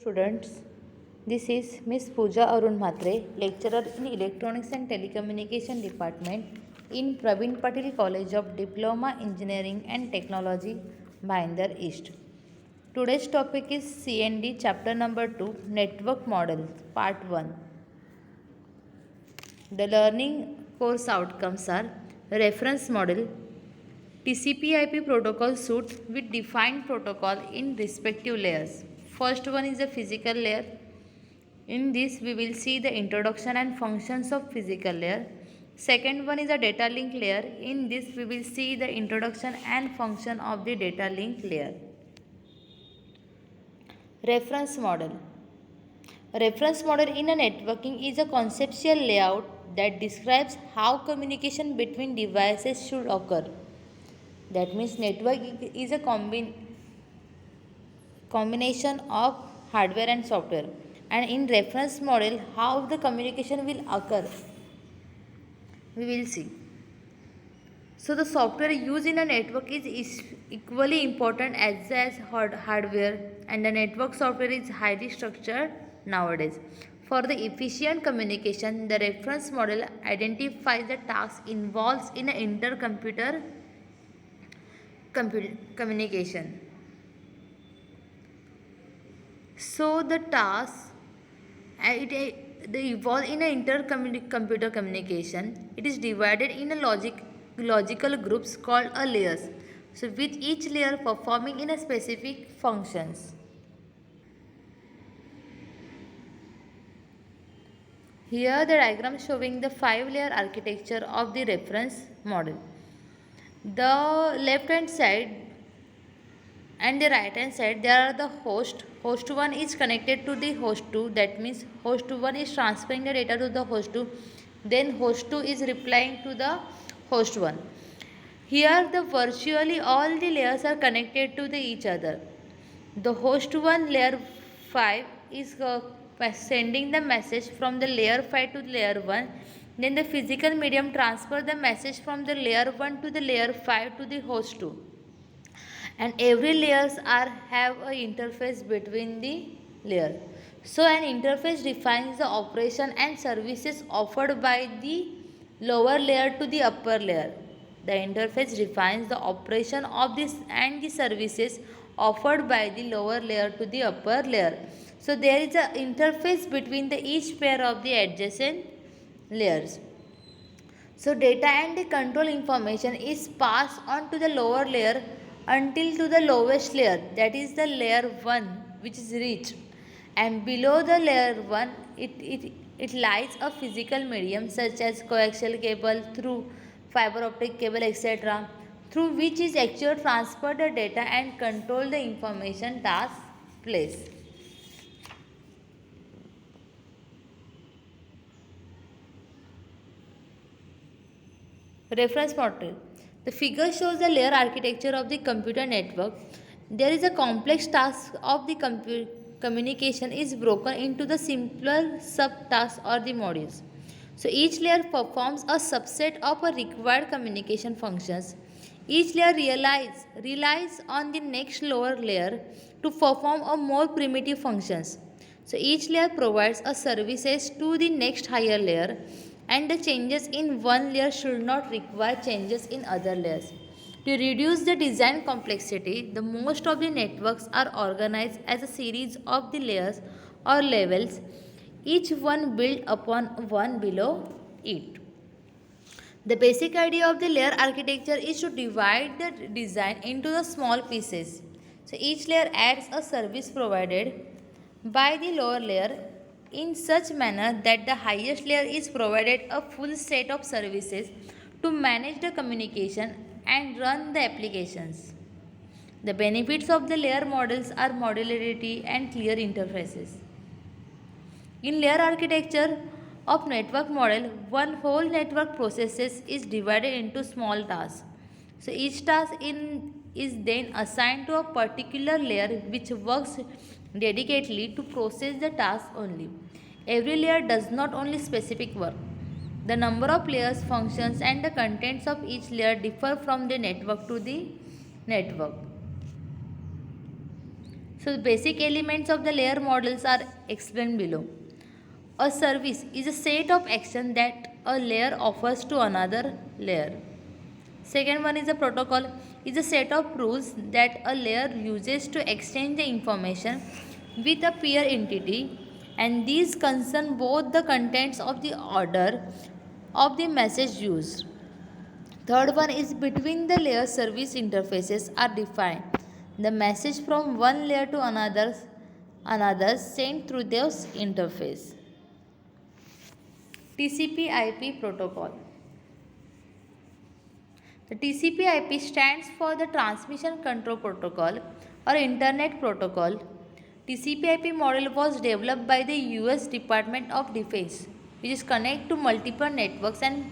Students, this is Miss Pooja Arun Mhatre, lecturer in Electronics and Telecommunication Department in Praveen Patil College of Diploma Engineering and Technology, Bhayandar East. Today's topic is CND chapter number 2, Network Models, part 1. The learning course outcomes are reference model, TCP/IP protocol suite with defined protocol in respective layers. First one is the physical layer. In this we will see the introduction and functions of physical layer. Second one is a data link layer. In this we will see the introduction and function of the data link layer. Reference model. A reference model in a networking is a conceptual layout that describes how communication between devices should occur. That means network is a combination of hardware and software, and in reference model how the communication will occur we will see. So the software used in a network is equally important as hardware, and the network software is highly structured nowadays. For the efficient communication, the reference model identifies the tasks involved in an intercomputer communication. So the task they evolve in a intercomputer communication. It is divided in a logical groups called a layers. So with each layer performing in a specific functions. Here the diagram showing the 5-layer architecture of the reference model. The left hand side and the right hand side there are the host. Host 1 is connected to the host 2, that means host 1 is transferring the data to the host 2, then host 2 is replying to the host 1. Here the virtually all the layers are connected to each other. The host 1 layer 5 is sending the message from the layer 5 to layer 1, then the physical medium transfer the message from the layer 1 to the layer 5 to the host 2, and every layers have a interface between the layer. So an interface defines the operation and services offered by the lower layer to the upper layer. The interface defines the operation of this and the services offered by the lower layer to the upper layer. So there is an interface between the each pair of the adjacent layers. So data and the control information is passed on to the lower layer until to the lowest layer, that is the layer 1, which is reached, and below the layer 1 it lies a physical medium such as coaxial cable, through fiber optic cable, etc., through which is actually transfer the data and control the information task place. Reference model. The figure shows the layer architecture of the computer network. There is a complex task of the communication is broken into the simpler subtasks or the modules. So each layer performs a subset of a required communication functions. Each layer relies on the next lower layer to perform a more primitive functions. So each layer provides a services to the next higher layer, and the changes in one layer should not require changes in other layers. To reduce the design complexity, the most of the networks are organized as a series of the layers or levels, each one built upon one below it. The basic idea of the layer architecture is to divide the design into the small pieces. So each layer adds a service provided by the lower layer in such manner that the highest layer is provided a full set of services to manage the communication and run the applications. The benefits of the layer models are modularity and clear interfaces. In layer architecture of network model, one whole network processes is divided into small tasks. So each task is then assigned to a particular layer which works dedicatedly to process the task only. Every layer does not only specific work. The number of layers, functions, and the contents of each layer differ from the network to the network. So the basic elements of the layer models are explained below. A service is a set of action that a layer offers to another layer. Second one is a protocol is a set of rules that a layer uses to exchange the information with a peer entity, and these concern both the contents of the order of the message used. Third one is between the layer service interfaces are defined. The message from one layer to another sent through this interface. TCP/IP protocol. The TCP/IP stands for the Transmission Control Protocol or Internet Protocol. TCP/IP model was developed by the US Department of Defense, which is connect to multiple networks and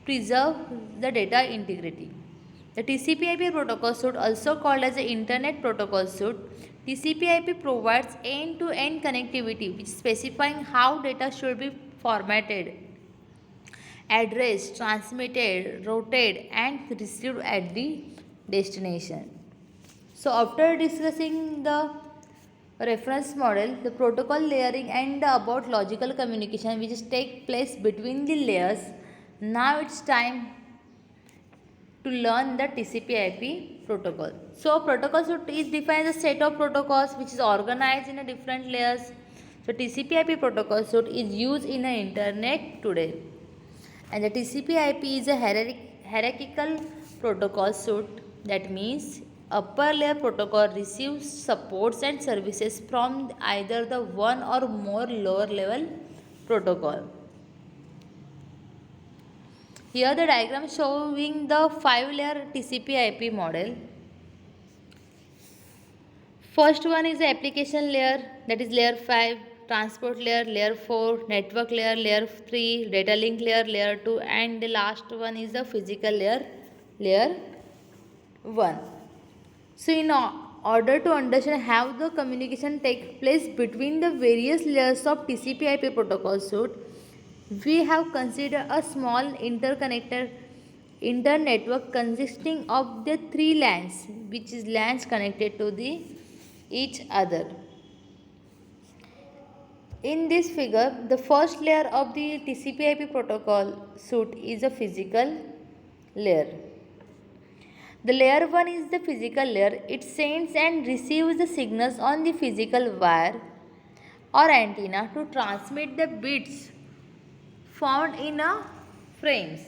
preserve the data integrity. The TCP/IP protocol suite, also called as the Internet Protocol Suite, TCP/IP provides end-to-end connectivity, which specifying how data should be formatted, addressed, transmitted, routed, and received at the destination. So, after discussing the reference model, the protocol layering, and about logical communication which is take place between the layers, now it's time to learn the TCP/IP protocol. So, protocol suite is defined as a set of protocols which is organized in a different layers. So, TCP/IP protocol suite is used in the internet today. And the TCP/IP is a hierarchical protocol suite. That means upper layer protocol receives supports and services from either the one or more lower level protocol. Here the diagram showing the 5-layer TCP/IP model. First one is the application layer, that is layer 5, transport layer 4, network layer 3, data link layer 2, and the last one is the physical layer 1. So in order to understand how the communication takes place between the various layers of TCP/IP protocol suite, we have considered a small internetwork consisting of the 3 LANs, which is LANs connected to each other. In this figure, the first layer of the TCP/IP protocol suite is a physical layer. The layer 1 is the physical layer. It sends and receives the signals on the physical wire or antenna to transmit the bits found in a frames.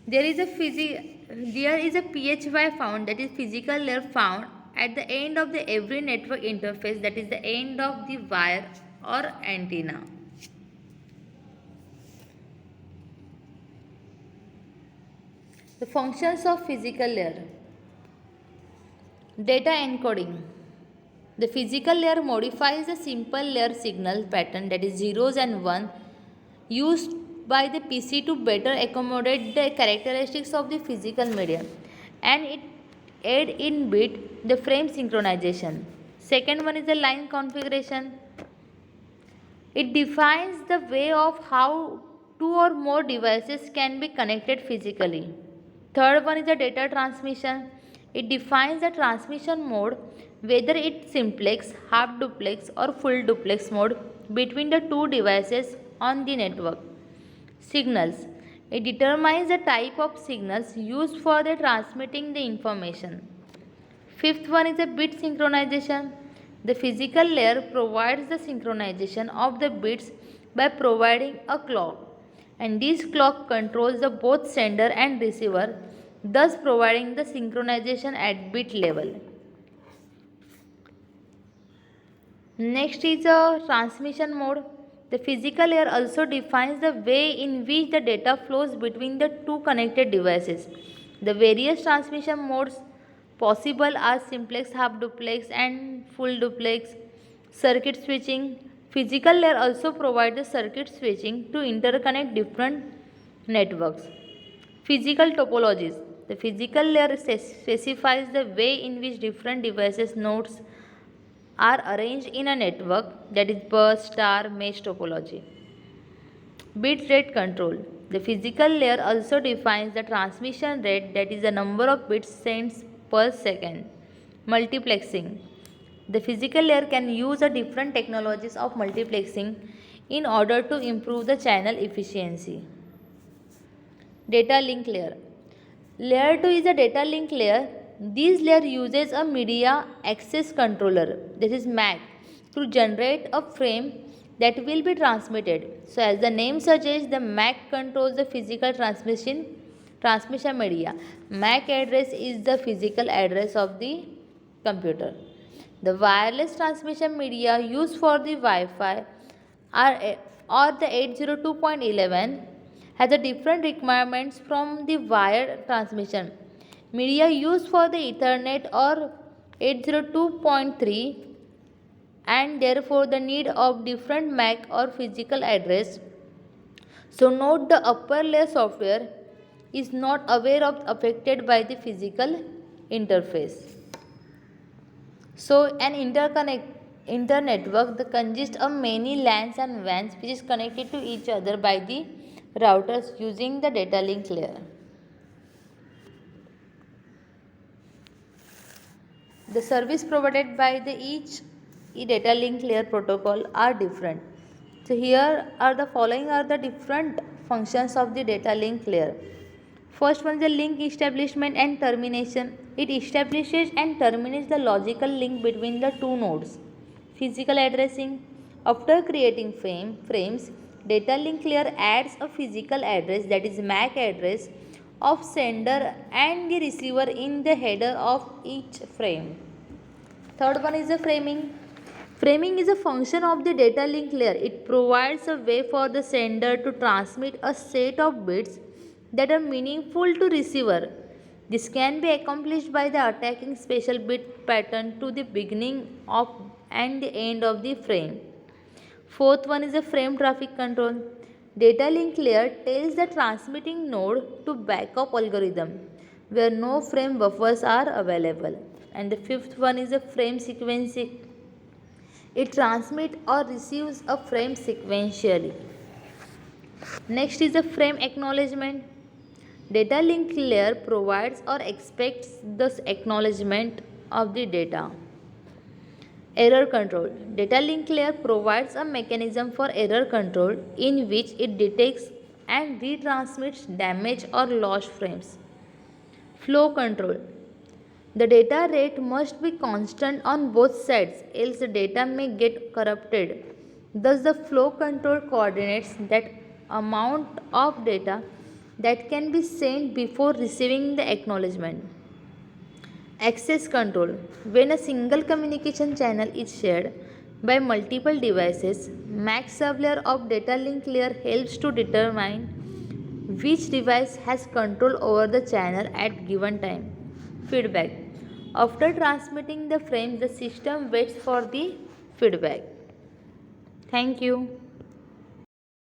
There is a PHY found, that is physical layer found at the end of every network interface, that is the end of the wire or antenna. The functions of physical layer. Data encoding. The physical layer modifies the simple layer signal pattern, that is zeros and one, used by the PC to better accommodate the characteristics of the physical medium, and it aid in bit the frame synchronization. Second one is the line configuration. It defines the way of how two or more devices can be connected physically. Third one is the data transmission. It defines the transmission mode, whether it's simplex, half duplex, or full duplex mode between the two devices on the network. Signals. It determines the type of signals used for the transmitting the information. Fifth one is the bit synchronization. The physical layer provides the synchronization of the bits by providing a clock, and this clock controls the both sender and receiver, thus providing the synchronization at bit level. Next is a transmission mode. The physical layer also defines the way in which the data flows between the two connected devices. The various transmission modes possible are simplex, half duplex, and full duplex. Circuit switching. Physical layer also provides the circuit switching to interconnect different networks. Physical topologies. The physical layer specifies the way in which different devices nodes are arranged in a network, that is bus, star, mesh topology. Bit rate control. The physical layer also defines the transmission rate, that is the number of bits sent per second. Multiplexing. The physical layer can use a different technologies of multiplexing in order to improve the channel efficiency. Data link layer. Layer 2 is a data link layer. This layer uses a media access controller, this is MAC, to generate a frame that will be transmitted. So as the name suggests, the MAC controls the physical transmission media. MAC address is the physical address of the computer. The wireless transmission media used for the Wi-Fi or the 802.11 has a different requirements from the wire transmission. Media used for the Ethernet or 802.3 and therefore the need of different MAC or physical address. So note the upper layer software is not aware of affected by the physical interface. So an internetwork that consists of many LANs and WANs which is connected to each other by the routers using the data link layer. The service provided by the each data link layer protocol are different. So here are the following are the different functions of the data link layer. First one is the link establishment and termination. It establishes and terminates the logical link between the two nodes. Physical addressing. After creating frames, data link layer adds a physical address, that is MAC address, of sender and the receiver in the header of each frame. Third one is the framing. Framing is a function of the data link layer. It provides a way for the sender to transmit a set of bits that are meaningful to receiver. This can be accomplished by the attacking special bit pattern to the beginning of and the end of the frame. Fourth one is the frame traffic control. Data link layer tells the transmitting node to back up algorithm where no frame buffers are available. And the fifth one is the frame sequencing. It transmits or receives a frame sequentially. Next is the frame acknowledgement. Data link layer provides or expects the acknowledgement of the data. Error control. Data link layer provides a mechanism for error control in which it detects and retransmits damaged or lost frames. Flow control. The data rate must be constant on both sides, else the data may get corrupted. Thus, the flow control coordinates that amount of data that can be sent before receiving the acknowledgement. Access control. When a single communication channel is shared by multiple devices, MAC sublayer of data link layer helps to determine which device has control over the channel at given time. Feedback. After transmitting the frames, the system waits for the feedback. Thank you.